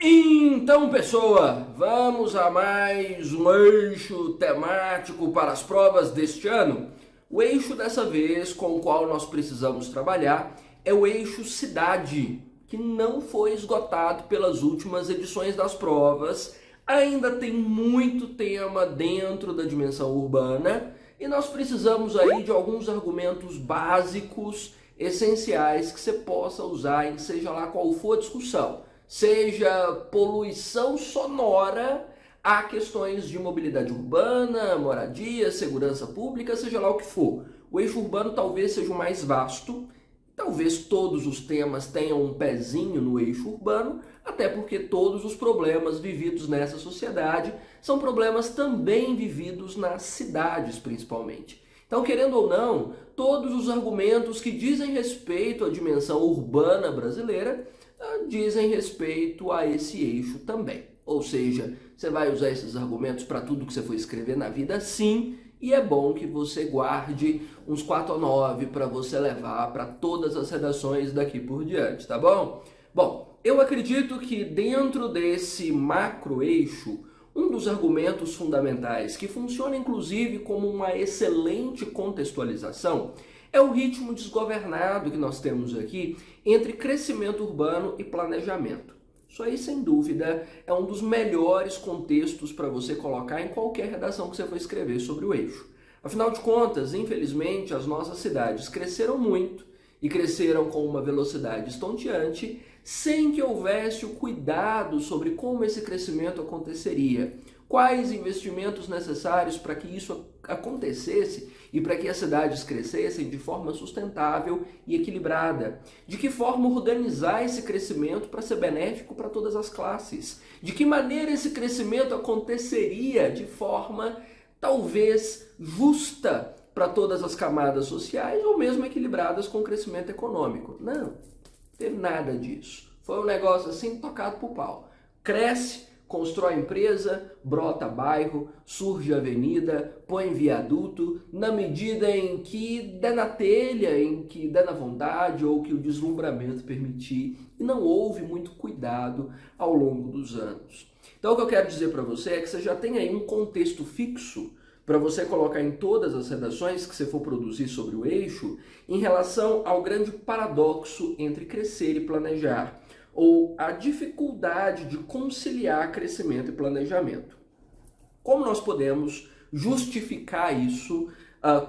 Então, pessoa, vamos a mais um eixo temático para as provas deste ano. O eixo dessa vez com o qual nós precisamos trabalhar é o eixo cidade, que não foi esgotado pelas últimas edições das provas. Ainda tem muito tema dentro da dimensão urbana e nós precisamos aí de alguns argumentos básicos, essenciais, que você possa usar em seja lá qual for a discussão. Seja poluição sonora a questões de mobilidade urbana, moradia, segurança pública, seja lá o que for. O eixo urbano talvez seja o mais vasto, talvez todos os temas tenham um pezinho no eixo urbano, até porque todos os problemas vividos nessa sociedade são problemas também vividos nas cidades, principalmente. Então, querendo ou não, todos os argumentos que dizem respeito à dimensão urbana brasileira dizem respeito a esse eixo também. Ou seja, você vai usar esses argumentos para tudo que você for escrever na vida, sim, e é bom que você guarde uns 4 ou 9 para você levar para todas as redações daqui por diante, tá bom? Bom, eu acredito que dentro desse macro eixo, um dos argumentos fundamentais, que funciona inclusive como uma excelente contextualização, é o ritmo desgovernado que nós temos aqui entre crescimento urbano e planejamento. Isso aí, sem dúvida, é um dos melhores contextos para você colocar em qualquer redação que você for escrever sobre o eixo. Afinal de contas, infelizmente, as nossas cidades cresceram muito e cresceram com uma velocidade estonteante sem que houvesse o cuidado sobre como esse crescimento aconteceria. Quais investimentos necessários para que isso acontecesse e para que as cidades crescessem de forma sustentável e equilibrada. De que forma organizar esse crescimento para ser benéfico para todas as classes. De que maneira esse crescimento aconteceria de forma talvez justa para todas as camadas sociais ou mesmo equilibradas com o crescimento econômico. Não teve nada disso. Foi um negócio assim tocado pro pau. Cresce, constrói empresa, brota bairro, surge avenida, põe viaduto, na medida em que der na telha, em que der na vontade ou que o deslumbramento permitir. E não houve muito cuidado ao longo dos anos. Então o que eu quero dizer para você é que você já tem aí um contexto fixo para você colocar em todas as redações que você for produzir sobre o eixo em relação ao grande paradoxo entre crescer e planejar, ou a dificuldade de conciliar crescimento e planejamento. Como nós podemos justificar isso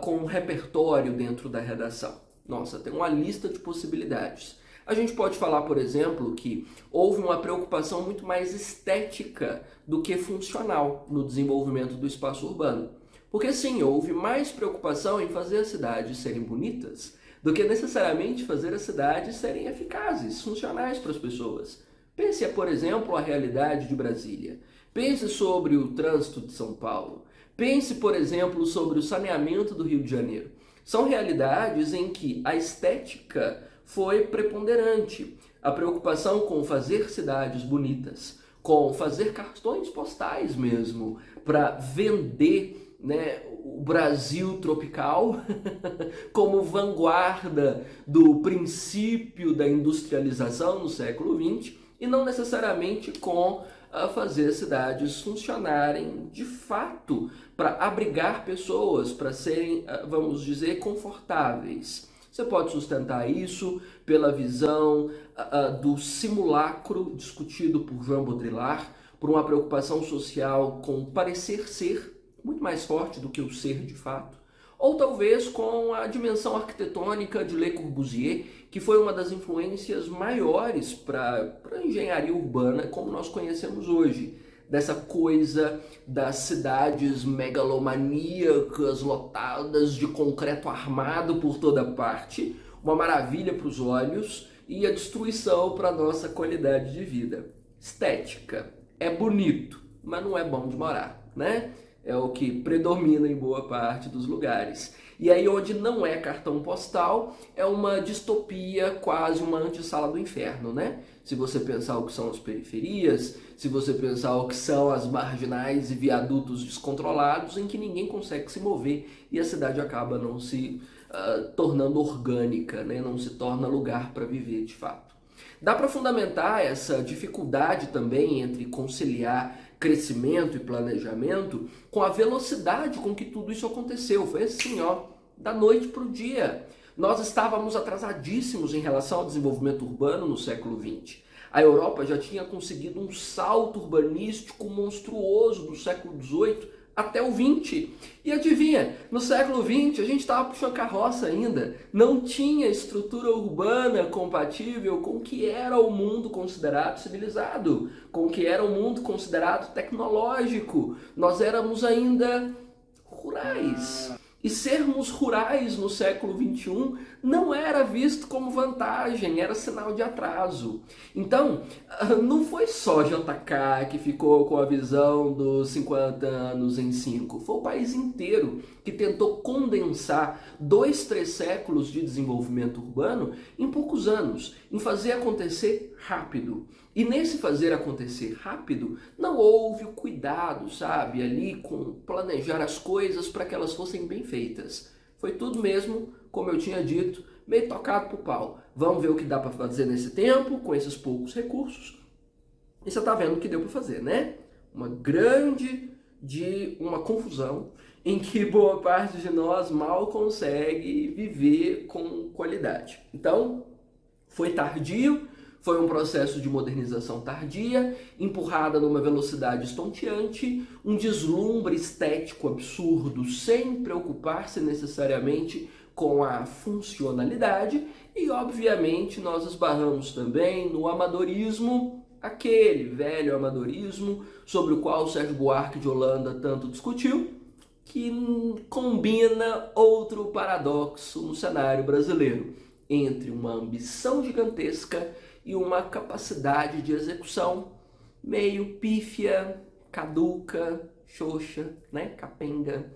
com um repertório dentro da redação? Nossa, tem uma lista de possibilidades. A gente pode falar, por exemplo, que houve uma preocupação muito mais estética do que funcional no desenvolvimento do espaço urbano. Porque sim, houve mais preocupação em fazer as cidades serem bonitas do que necessariamente fazer as cidades serem eficazes, funcionais para as pessoas. Pense, por exemplo, a realidade de Brasília. Pense sobre o trânsito de São Paulo. Pense, por exemplo, sobre o saneamento do Rio de Janeiro. São realidades em que a estética foi preponderante. A preocupação com fazer cidades bonitas, com fazer cartões postais mesmo, para vender o Brasil tropical como vanguarda do princípio da industrialização no século XX e não necessariamente com fazer cidades funcionarem de fato para abrigar pessoas, para serem, vamos dizer, confortáveis. Você pode sustentar isso pela visão do simulacro discutido por Jean Baudrillard, por uma preocupação social com parecer ser muito mais forte do que o ser de fato, ou talvez com a dimensão arquitetônica de Le Corbusier, que foi uma das influências maiores para a engenharia urbana como nós conhecemos hoje, dessa coisa das cidades megalomaníacas, lotadas de concreto armado por toda parte, uma maravilha para os olhos e a destruição para a nossa qualidade de vida. Estética, é bonito, mas não é bom de morar, né? É o que predomina em boa parte dos lugares. E aí onde não é cartão postal, é uma distopia, quase uma antessala do inferno, né? Se você pensar o que são as periferias, se você pensar o que são as marginais e viadutos descontrolados, em que ninguém consegue se mover e a cidade acaba não se tornando orgânica, né? Não se torna lugar para viver de fato. Dá para fundamentar essa dificuldade também entre conciliar crescimento e planejamento com a velocidade com que tudo isso aconteceu. Foi assim, ó, da noite para o dia. Nós estávamos atrasadíssimos em relação ao desenvolvimento urbano no século XX. A Europa já tinha conseguido um salto urbanístico monstruoso do século XVIII até o XX. E adivinha, no século XX a gente estava puxando carroça ainda. Não tinha estrutura urbana compatível com o que era o mundo considerado civilizado, com o que era o mundo considerado tecnológico. Nós éramos ainda rurais. E sermos rurais no século XXI não era visto como vantagem, era sinal de atraso. Então, não foi só JK que ficou com a visão dos 50 anos em 5. Foi o país inteiro que tentou condensar 2, 3 séculos de desenvolvimento urbano em poucos anos, em fazer acontecer rápido. E nesse fazer acontecer rápido, não houve o cuidado, sabe, ali com planejar as coisas para que elas fossem bem feitas. Foi tudo mesmo, como eu tinha dito, meio tocado pro pau. Vamos ver o que dá para fazer nesse tempo, com esses poucos recursos. E você tá vendo o que deu para fazer, né? Uma confusão em que boa parte de nós mal consegue viver com qualidade. Então, foi tardio. Foi um processo de modernização tardia, empurrada numa velocidade estonteante, um deslumbre estético absurdo, sem preocupar-se necessariamente com a funcionalidade, e obviamente nós esbarramos também no amadorismo, aquele velho amadorismo sobre o qual o Sérgio Buarque de Holanda tanto discutiu, que combina outro paradoxo no cenário brasileiro, entre uma ambição gigantesca e uma capacidade de execução meio pífia, caduca, xoxa, né? Capenga.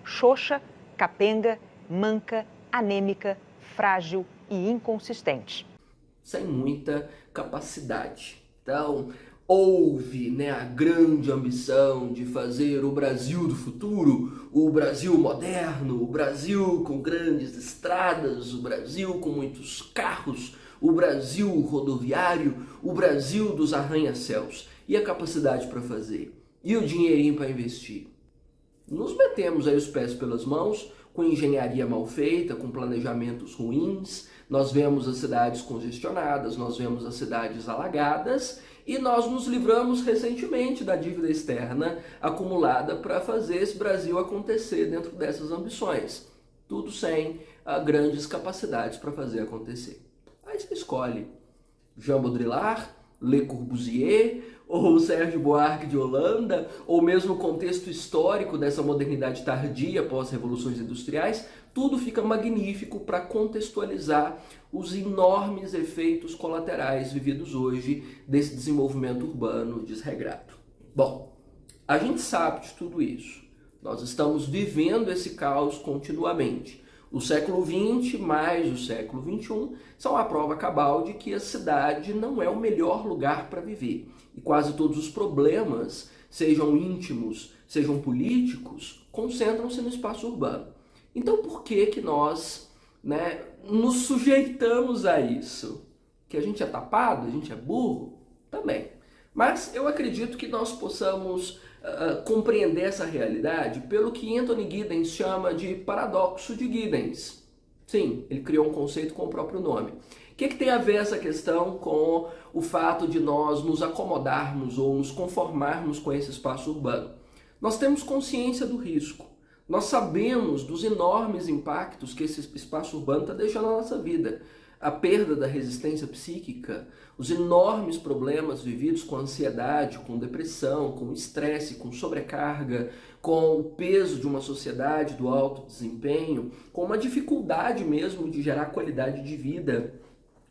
Xoxa, capenga, manca, anêmica, frágil e inconsistente. Sem muita capacidade. Então, houve, né, a grande ambição de fazer o Brasil do futuro, o Brasil moderno, o Brasil com grandes estradas, o Brasil com muitos carros, o Brasil rodoviário, o Brasil dos arranha-céus. E a capacidade para fazer? E o dinheirinho para investir? Nos metemos aí os pés pelas mãos, com engenharia mal feita, com planejamentos ruins, nós vemos as cidades congestionadas, nós vemos as cidades alagadas, e nós nos livramos recentemente da dívida externa acumulada para fazer esse Brasil acontecer dentro dessas ambições. Tudo sem grandes capacidades para fazer acontecer. Aí você escolhe Jean Baudrillard, Le Corbusier, ou Sérgio Buarque de Holanda, ou mesmo o contexto histórico dessa modernidade tardia pós-revoluções industriais, tudo fica magnífico para contextualizar os enormes efeitos colaterais vividos hoje desse desenvolvimento urbano desregrado. Bom, a gente sabe de tudo isso. Nós estamos vivendo esse caos continuamente. O século XX mais o século XXI são a prova cabal de que a cidade não é o melhor lugar para viver. E quase todos os problemas, sejam íntimos, sejam políticos, concentram-se no espaço urbano. Então por que nós, né, nos sujeitamos a isso? Que a gente é tapado? A gente é burro? Também. Mas eu acredito que nós possamos compreender essa realidade pelo que Anthony Giddens chama de paradoxo de Giddens. Sim, ele criou um conceito com o próprio nome. O que tem a ver essa questão com o fato de nós nos acomodarmos ou nos conformarmos com esse espaço urbano? Nós temos consciência do risco. Nós sabemos dos enormes impactos que esse espaço urbano está deixando na nossa vida. A perda da resistência psíquica, os enormes problemas vividos com ansiedade, com depressão, com estresse, com sobrecarga, com o peso de uma sociedade do alto desempenho, com uma dificuldade mesmo de gerar qualidade de vida,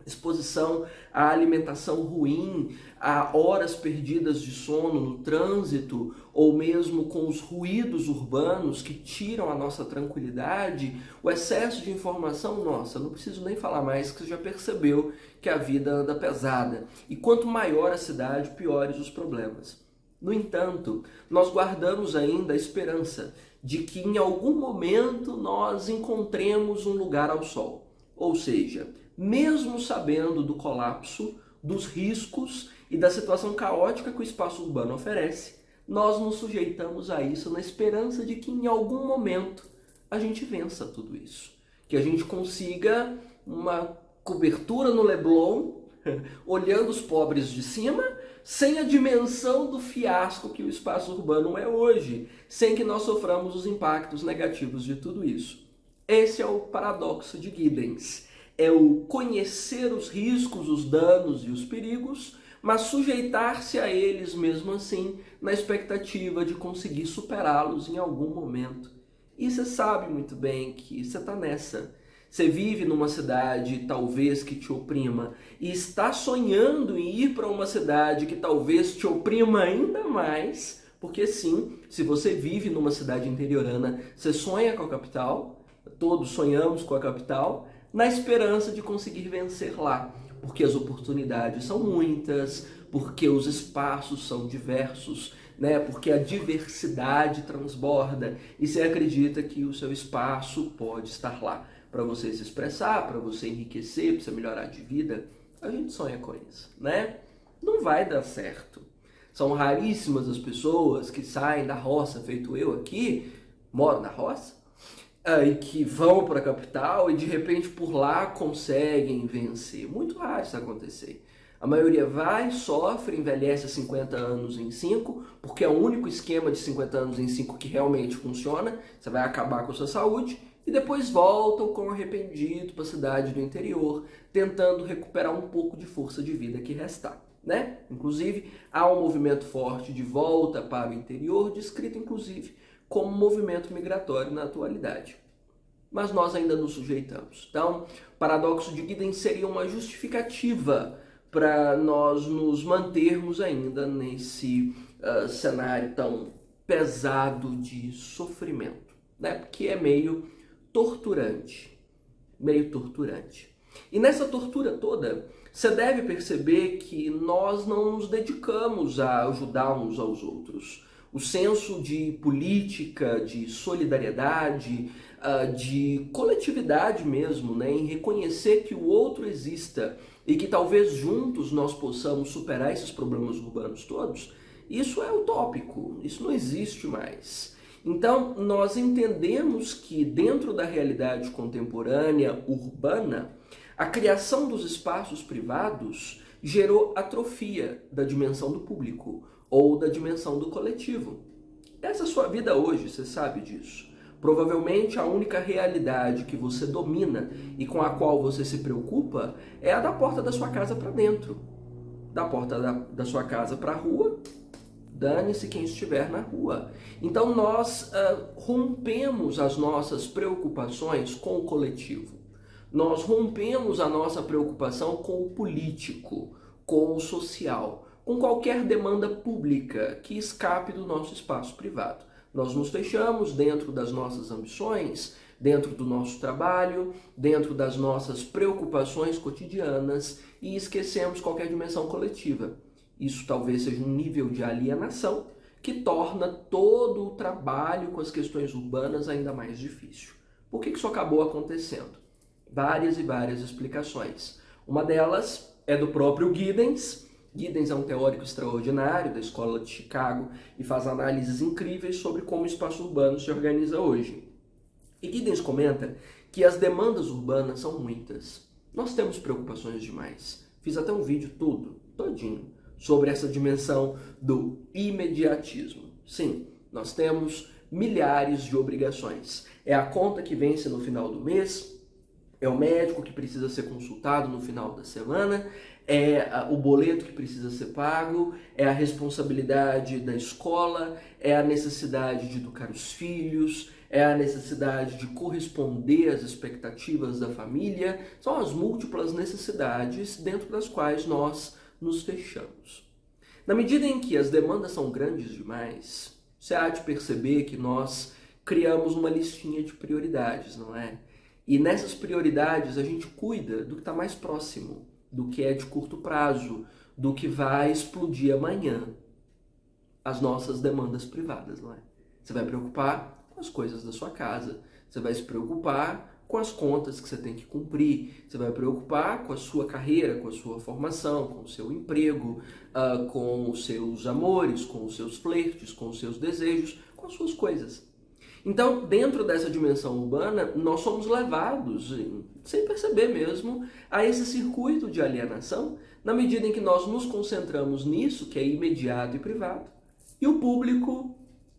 exposição à alimentação ruim, a horas perdidas de sono no trânsito, ou mesmo com os ruídos urbanos que tiram a nossa tranquilidade, o excesso de informação, nossa, não preciso nem falar mais, que você já percebeu que a vida anda pesada. E quanto maior a cidade, piores os problemas. No entanto, nós guardamos ainda a esperança de que em algum momento nós encontremos um lugar ao sol. Ou seja, mesmo sabendo do colapso, dos riscos e da situação caótica que o espaço urbano oferece, nós nos sujeitamos a isso na esperança de que em algum momento a gente vença tudo isso. Que a gente consiga uma cobertura no Leblon, olhando os pobres de cima, sem a dimensão do fiasco que o espaço urbano é hoje, sem que nós soframos os impactos negativos de tudo isso. Esse é o paradoxo de Giddens. É o conhecer os riscos, os danos e os perigos, mas sujeitar-se a eles mesmo assim, na expectativa de conseguir superá-los em algum momento. E você sabe muito bem que você está nessa. Você vive numa cidade talvez que te oprima e está sonhando em ir para uma cidade que talvez te oprima ainda mais, porque sim, se você vive numa cidade interiorana, você sonha com a capital, todos sonhamos com a capital, na esperança de conseguir vencer lá. Porque as oportunidades são muitas, porque os espaços são diversos, né? Porque a diversidade transborda e você acredita que o seu espaço pode estar lá para você se expressar, para você enriquecer, para você melhorar de vida. A gente sonha com isso, né? Não vai dar certo. São raríssimas as pessoas que saem da roça, feito eu aqui, moro na roça, e que vão para a capital e de repente por lá conseguem vencer. Muito raro isso acontecer. A maioria vai, sofre, envelhece a 50 anos em 5, porque é o único esquema de 50 anos em 5 que realmente funciona. Você vai acabar com a sua saúde e depois voltam com arrependido para a cidade do interior, tentando recuperar um pouco de força de vida que restar, né? Inclusive, há um movimento forte de volta para o interior, descrito inclusive como movimento migratório na atualidade. Mas nós ainda nos sujeitamos. Então, o paradoxo de Giddens seria uma justificativa para nós nos mantermos ainda nesse cenário tão pesado de sofrimento, né? Porque é meio torturante. E nessa tortura toda, você deve perceber que nós não nos dedicamos a ajudar uns aos outros. O senso de política, de solidariedade, de coletividade mesmo, né, em reconhecer que o outro exista e que talvez juntos nós possamos superar esses problemas urbanos todos, isso é utópico, isso não existe mais. Então, nós entendemos que dentro da realidade contemporânea urbana, a criação dos espaços privados gerou atrofia da dimensão do público ou da dimensão do coletivo. Essa é a sua vida hoje, você sabe disso. Provavelmente a única realidade que você domina e com a qual você se preocupa é a da porta da sua casa para dentro. Da porta da sua casa para a rua, dane-se quem estiver na rua. Então nós rompemos as nossas preocupações com o coletivo. Nós rompemos a nossa preocupação com o político, com o social, com qualquer demanda pública que escape do nosso espaço privado. Nós nos fechamos dentro das nossas ambições, dentro do nosso trabalho, dentro das nossas preocupações cotidianas e esquecemos qualquer dimensão coletiva. Isso talvez seja um nível de alienação que torna todo o trabalho com as questões urbanas ainda mais difícil. Por que isso acabou acontecendo? Várias e várias explicações. Uma delas é do próprio Giddens. Giddens é um teórico extraordinário da Escola de Chicago e faz análises incríveis sobre como o espaço urbano se organiza hoje. E Giddens comenta que as demandas urbanas são muitas. Nós temos preocupações demais. Fiz até um vídeo todinho, sobre essa dimensão do imediatismo. Sim, nós temos milhares de obrigações. É a conta que vence no final do mês, é o médico que precisa ser consultado no final da semana, é o boleto que precisa ser pago, é a responsabilidade da escola, é a necessidade de educar os filhos, é a necessidade de corresponder às expectativas da família. São as múltiplas necessidades dentro das quais nós nos fechamos. Na medida em que as demandas são grandes demais, você há de perceber que nós criamos uma listinha de prioridades, não é? E nessas prioridades a gente cuida do que está mais próximo, do que é de curto prazo, do que vai explodir amanhã. As nossas demandas privadas, não é? Você vai preocupar com as coisas da sua casa, você vai se preocupar com as contas que você tem que cumprir, você vai preocupar com a sua carreira, com a sua formação, com o seu emprego, com os seus amores, com os seus flertes, com os seus desejos, com as suas coisas. Então, dentro dessa dimensão urbana, nós somos levados, sem perceber mesmo, a esse circuito de alienação, na medida em que nós nos concentramos nisso, que é imediato e privado, e o público,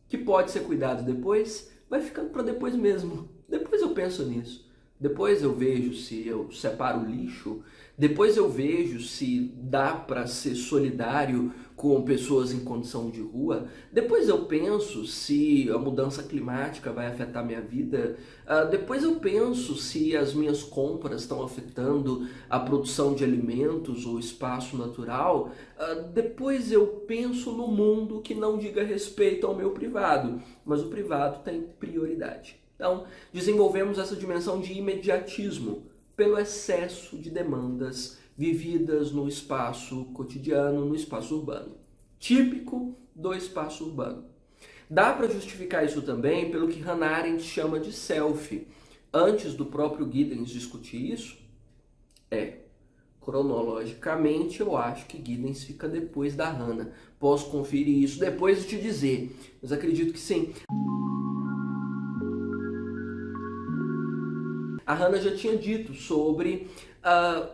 que pode ser cuidado depois, vai ficando para depois mesmo. Depois eu penso nisso. Depois eu vejo se eu separo o lixo. Depois eu vejo se dá para ser solidário com pessoas em condição de rua. Depois eu penso se a mudança climática vai afetar minha vida. Depois eu penso se as minhas compras estão afetando a produção de alimentos ou espaço natural. Depois eu penso no mundo que não diga respeito ao meu privado, mas o privado tem prioridade. Então, desenvolvemos essa dimensão de imediatismo pelo excesso de demandas vividas no espaço cotidiano, no espaço urbano. Típico do espaço urbano. Dá para justificar isso também pelo que Hannah Arendt chama de selfie. Antes do próprio Giddens discutir isso, cronologicamente, eu acho que Giddens fica depois da Hannah. Posso conferir isso depois e te dizer, mas acredito que sim. A Hannah já tinha dito sobre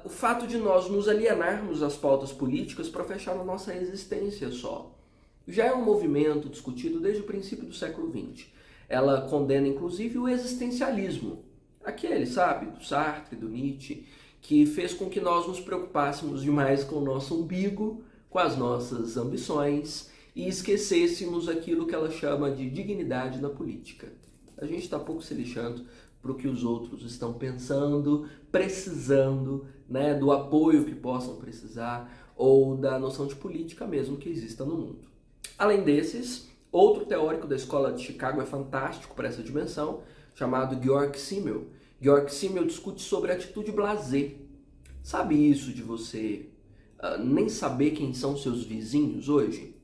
o fato de nós nos alienarmos das pautas políticas para fechar na nossa existência só. Já é um movimento discutido desde o princípio do século XX. Ela condena inclusive o existencialismo, aquele, sabe, do Sartre, do Nietzsche, que fez com que nós nos preocupássemos demais com o nosso umbigo, com as nossas ambições e esquecêssemos aquilo que ela chama de dignidade na política. A gente está pouco se lixando para o que os outros estão pensando, precisando, né, do apoio que possam precisar ou da noção de política mesmo que exista no mundo. Além desses, outro teórico da escola de Chicago é fantástico para essa dimensão, chamado Georg Simmel. Georg Simmel discute sobre a atitude blasé. Sabe isso de você nem saber quem são seus vizinhos hoje?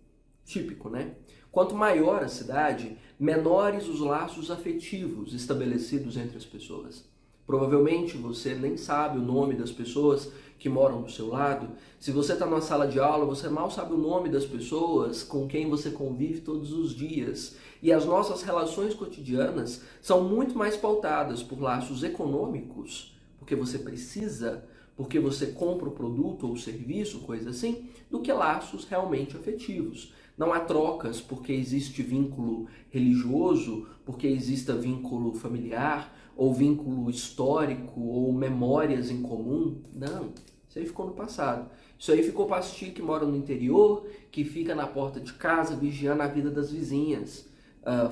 Típico, né? Quanto maior a cidade, menores os laços afetivos estabelecidos entre as pessoas. Provavelmente você nem sabe o nome das pessoas que moram do seu lado. Se você está numa sala de aula, você mal sabe o nome das pessoas com quem você convive todos os dias. E as nossas relações cotidianas são muito mais pautadas por laços econômicos, porque você precisa, porque você compra o produto ou o serviço, coisa assim, do que laços realmente afetivos. Não há trocas porque existe vínculo religioso, porque exista vínculo familiar, ou vínculo histórico, ou memórias em comum. Não, isso aí ficou no passado. Isso aí ficou para as tias que moram no interior, que fica na porta de casa vigiando a vida das vizinhas,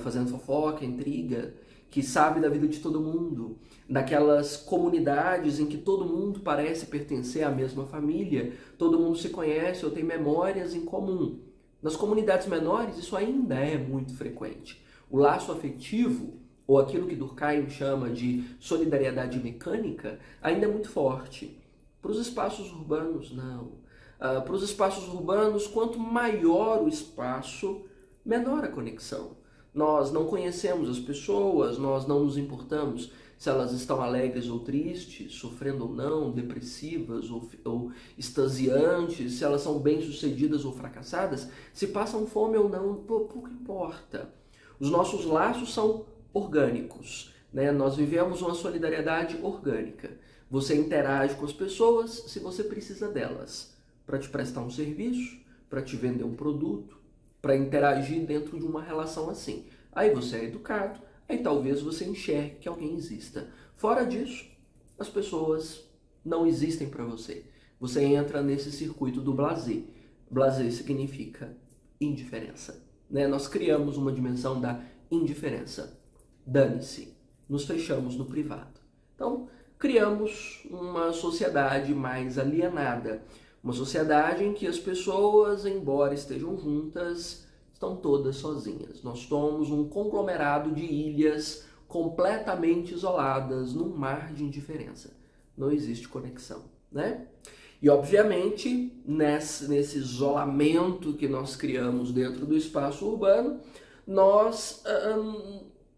fazendo fofoca, intriga, que sabe da vida de todo mundo. Daquelas comunidades em que todo mundo parece pertencer à mesma família, todo mundo se conhece ou tem memórias em comum. Nas comunidades menores, isso ainda é muito frequente. O laço afetivo, ou aquilo que Durkheim chama de solidariedade mecânica, ainda é muito forte. Para os espaços urbanos, não. Para os espaços urbanos, quanto maior o espaço, menor a conexão. Nós não conhecemos as pessoas, nós não nos importamos se elas estão alegres ou tristes, sofrendo ou não, depressivas ou extasiantes, se elas são bem-sucedidas ou fracassadas, se passam fome ou não, pouco importa. Os nossos laços são orgânicos, né? Nós vivemos uma solidariedade orgânica. Você interage com as pessoas se você precisa delas, para te prestar um serviço, para te vender um produto, para interagir dentro de uma relação assim. Aí você é educado, aí talvez você enxergue que alguém exista. Fora disso, as pessoas não existem para você. Você entra nesse circuito do blasé. Blasé significa indiferença, né? Nós criamos uma dimensão da indiferença. Dane-se, nos fechamos no privado. Então, criamos uma sociedade mais alienada. Uma sociedade em que as pessoas, embora estejam juntas, estão todas sozinhas. Nós somos um conglomerado de ilhas completamente isoladas num mar de indiferença. Não existe conexão, né? E, obviamente, nesse isolamento que nós criamos dentro do espaço urbano, nós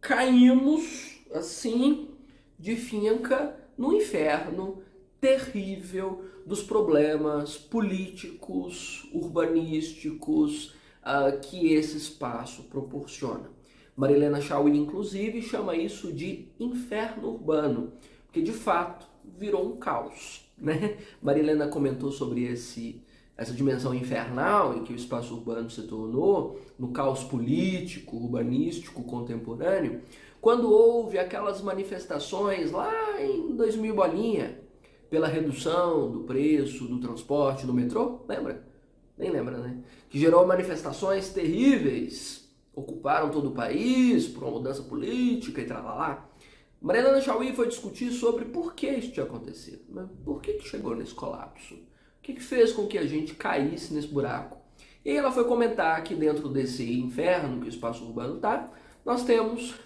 caímos, assim, definca no inferno terrível dos problemas políticos, urbanísticos que esse espaço proporciona. Marilena Chaui, inclusive, chama isso de inferno urbano, porque de fato virou um caos, né? Marilena comentou sobre essa dimensão infernal em que o espaço urbano se tornou, no caos político, urbanístico, contemporâneo, quando houve aquelas manifestações lá em 2000 bolinha, pela redução do preço do transporte no metrô, lembra? Nem lembra, né? Que gerou manifestações terríveis, ocuparam todo o país por uma mudança política e tralalá. Marilena Chaui foi discutir sobre por que isso tinha acontecido, mas por que chegou nesse colapso? O que fez com que a gente caísse nesse buraco? E aí ela foi comentar que dentro desse inferno que o espaço urbano está, nós temos,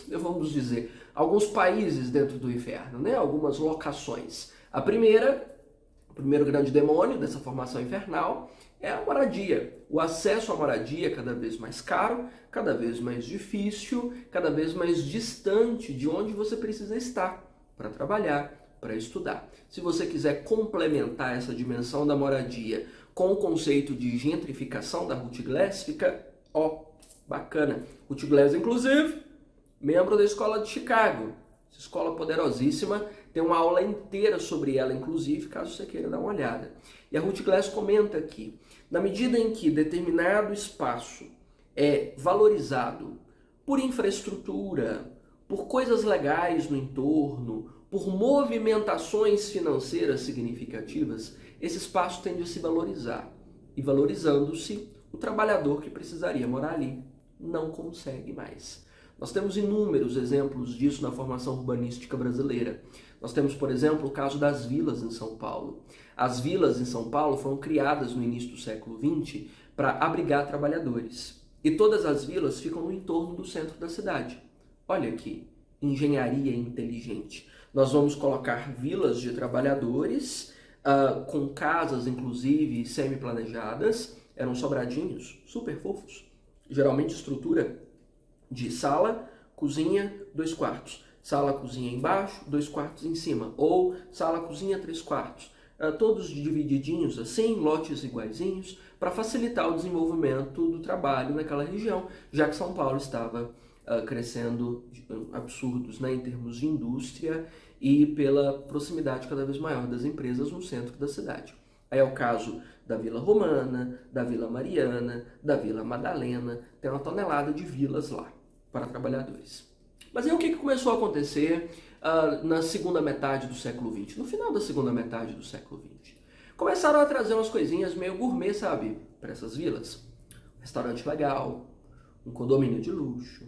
vamos dizer, alguns países dentro do inferno, né? Algumas locações. O primeiro grande demônio dessa formação infernal é a moradia. O acesso à moradia é cada vez mais caro, cada vez mais difícil, cada vez mais distante de onde você precisa estar para trabalhar, para estudar. Se você quiser complementar essa dimensão da moradia com o conceito de gentrificação da Ruth Glass, fica, bacana. Ruth Glass, inclusive, membro da Escola de Chicago. Essa escola poderosíssima, tem uma aula inteira sobre ela, inclusive, caso você queira dar uma olhada. E a Ruth Glass comenta aqui, na medida em que determinado espaço é valorizado por infraestrutura, por coisas legais no entorno, por movimentações financeiras significativas, esse espaço tende a se valorizar. E valorizando-se, o trabalhador que precisaria morar ali não consegue mais. Nós temos inúmeros exemplos disso na formação urbanística brasileira. Nós temos, por exemplo, o caso das vilas em São Paulo. As vilas em São Paulo foram criadas no início do século XX para abrigar trabalhadores. E todas as vilas ficam no entorno do centro da cidade. Olha aqui, engenharia inteligente. Nós vamos colocar vilas de trabalhadores, com casas, inclusive, semi-planejadas. Eram sobradinhos, super fofos. Geralmente estrutura de sala, cozinha, 2 quartos. Sala, cozinha embaixo, 2 quartos em cima. Ou sala, cozinha, 3 quartos. Todos divididinhos assim, lotes iguaizinhos, para facilitar o desenvolvimento do trabalho naquela região, já que São Paulo estava crescendo absurdos, né, em termos de indústria e pela proximidade cada vez maior das empresas no centro da cidade. Aí é o caso da Vila Romana, da Vila Mariana, da Vila Madalena, tem uma tonelada de vilas lá para trabalhadores. Mas aí o que começou a acontecer na segunda metade do século XX, no final da segunda metade do século XX? Começaram a trazer umas coisinhas meio gourmet, sabe, para essas vilas. Um restaurante legal, um condomínio de luxo,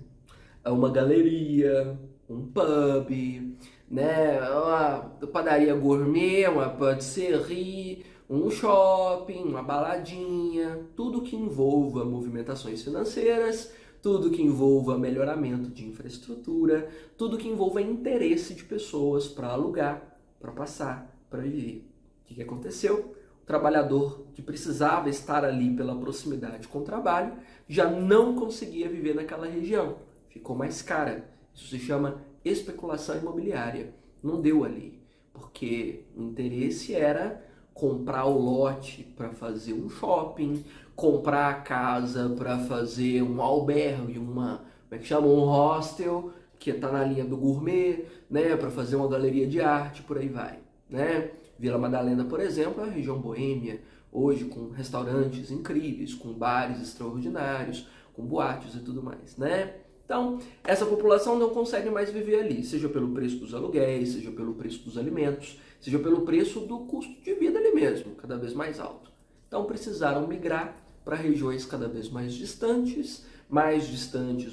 uma galeria, um pub, né, uma padaria gourmet, uma patisserie, um shopping, uma baladinha, tudo que envolva movimentações financeiras, tudo que envolva melhoramento de infraestrutura, tudo que envolva interesse de pessoas para alugar, para passar, para viver. O que aconteceu? O trabalhador que precisava estar ali pela proximidade com o trabalho já não conseguia viver naquela região. Ficou mais cara. Isso se chama especulação imobiliária. Não deu ali, porque o interesse era comprar o lote para fazer um shopping, comprar a casa para fazer um albergue, um hostel, que está na linha do gourmet, né, para fazer uma galeria de arte, por aí vai, né? Vila Madalena, por exemplo, é a região boêmia, hoje com restaurantes incríveis, com bares extraordinários, com boates e tudo mais, né? Então, essa população não consegue mais viver ali, seja pelo preço dos aluguéis, seja pelo preço dos alimentos, seja pelo preço do custo de vida ali mesmo, cada vez mais alto. Então, precisaram migrar para regiões cada vez mais distantes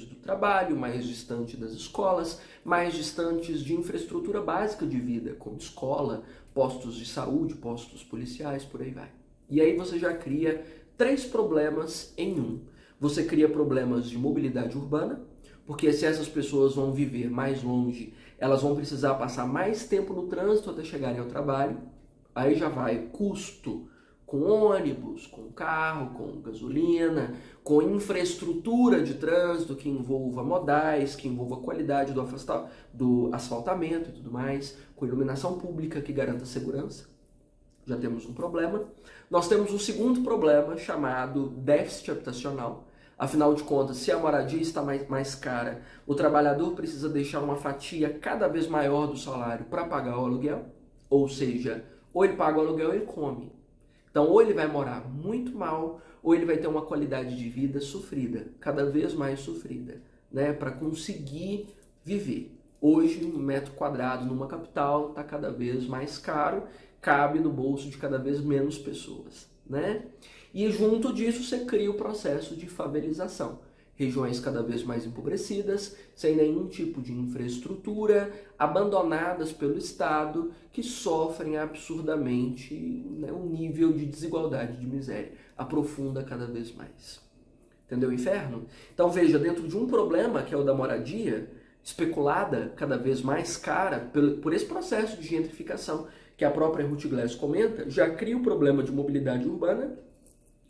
do trabalho, mais distantes das escolas, mais distantes de infraestrutura básica de vida, como escola, postos de saúde, postos policiais, por aí vai. E aí você já cria 3 problemas em um. Você cria problemas de mobilidade urbana, porque se essas pessoas vão viver mais longe, elas vão precisar passar mais tempo no trânsito até chegarem ao trabalho. Aí já vai custo com ônibus, com carro, com gasolina, com infraestrutura de trânsito que envolva modais, que envolva a qualidade do asfaltamento e tudo mais, com iluminação pública que garanta segurança. Já temos um problema. Nós temos um segundo problema chamado déficit habitacional. Afinal de contas, se a moradia está mais cara, o trabalhador precisa deixar uma fatia cada vez maior do salário para pagar o aluguel. Ou seja, ou ele paga o aluguel ou ele come. Então, ou ele vai morar muito mal, ou ele vai ter uma qualidade de vida sofrida, cada vez mais sofrida, né, para conseguir viver. Hoje, um metro quadrado numa capital está cada vez mais caro, cabe no bolso de cada vez menos pessoas, né? E junto disso, você cria o processo de favelização. Regiões cada vez mais empobrecidas, sem nenhum tipo de infraestrutura, abandonadas pelo Estado, que sofrem absurdamente, né, um nível de desigualdade, de miséria, aprofunda cada vez mais. Entendeu o inferno? Então veja, dentro de um problema, que é o da moradia, especulada, cada vez mais cara, por esse processo de gentrificação, que a própria Ruth Glass comenta, já cria o problema de mobilidade urbana,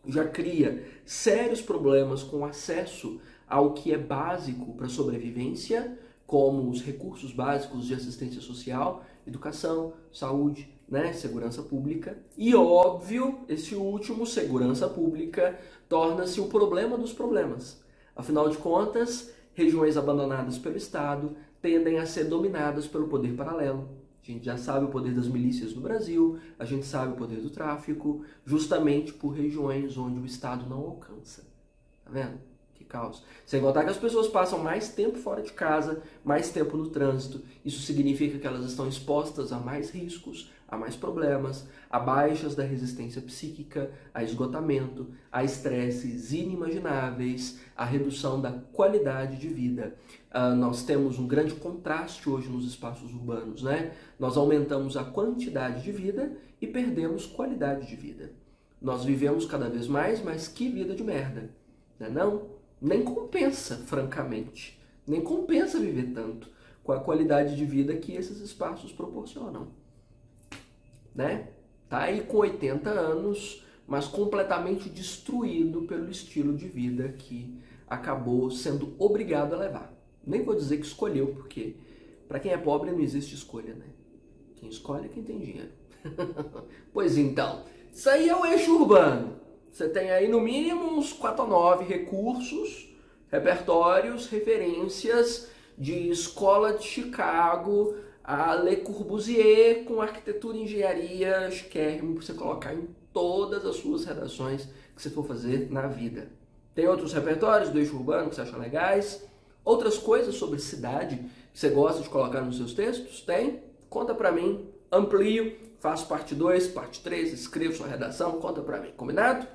já cria sérios problemas com acesso ao que é básico para a sobrevivência, como os recursos básicos de assistência social, educação, saúde, né, segurança pública. E óbvio, esse último, segurança pública, torna-se o problema dos problemas. Afinal de contas, regiões abandonadas pelo Estado tendem a ser dominadas pelo poder paralelo. A gente já sabe o poder das milícias no Brasil, a gente sabe o poder do tráfico, justamente por regiões onde o Estado não alcança. Tá vendo? Que caos. Sem contar que as pessoas passam mais tempo fora de casa, mais tempo no trânsito. Isso significa que elas estão expostas a mais riscos, a mais problemas, a baixas da resistência psíquica, a esgotamento, a estresses inimagináveis, a redução da qualidade de vida. Nós temos um grande contraste hoje nos espaços urbanos, né? Nós aumentamos a quantidade de vida e perdemos qualidade de vida. Nós vivemos cada vez mais, mas que vida de merda, né? Não? Nem compensa, francamente. Nem compensa viver tanto com a qualidade de vida que esses espaços proporcionam, né? Tá aí com 80 anos, mas completamente destruído pelo estilo de vida que acabou sendo obrigado a levar. Nem vou dizer que escolheu, porque para quem é pobre não existe escolha, né? Quem escolhe é quem tem dinheiro. Pois então, isso aí é o eixo urbano. Você tem aí no mínimo uns 4 ou 9 recursos, repertórios, referências de escola de Chicago, a Le Corbusier com arquitetura e engenharia chiquérrimo para você colocar em todas as suas redações que você for fazer na vida. Tem outros repertórios do eixo urbano que você acha legais? Outras coisas sobre cidade que você gosta de colocar nos seus textos? Tem? Conta pra mim, amplio, faço parte 2, parte 3, escrevo sua redação, conta pra mim, combinado?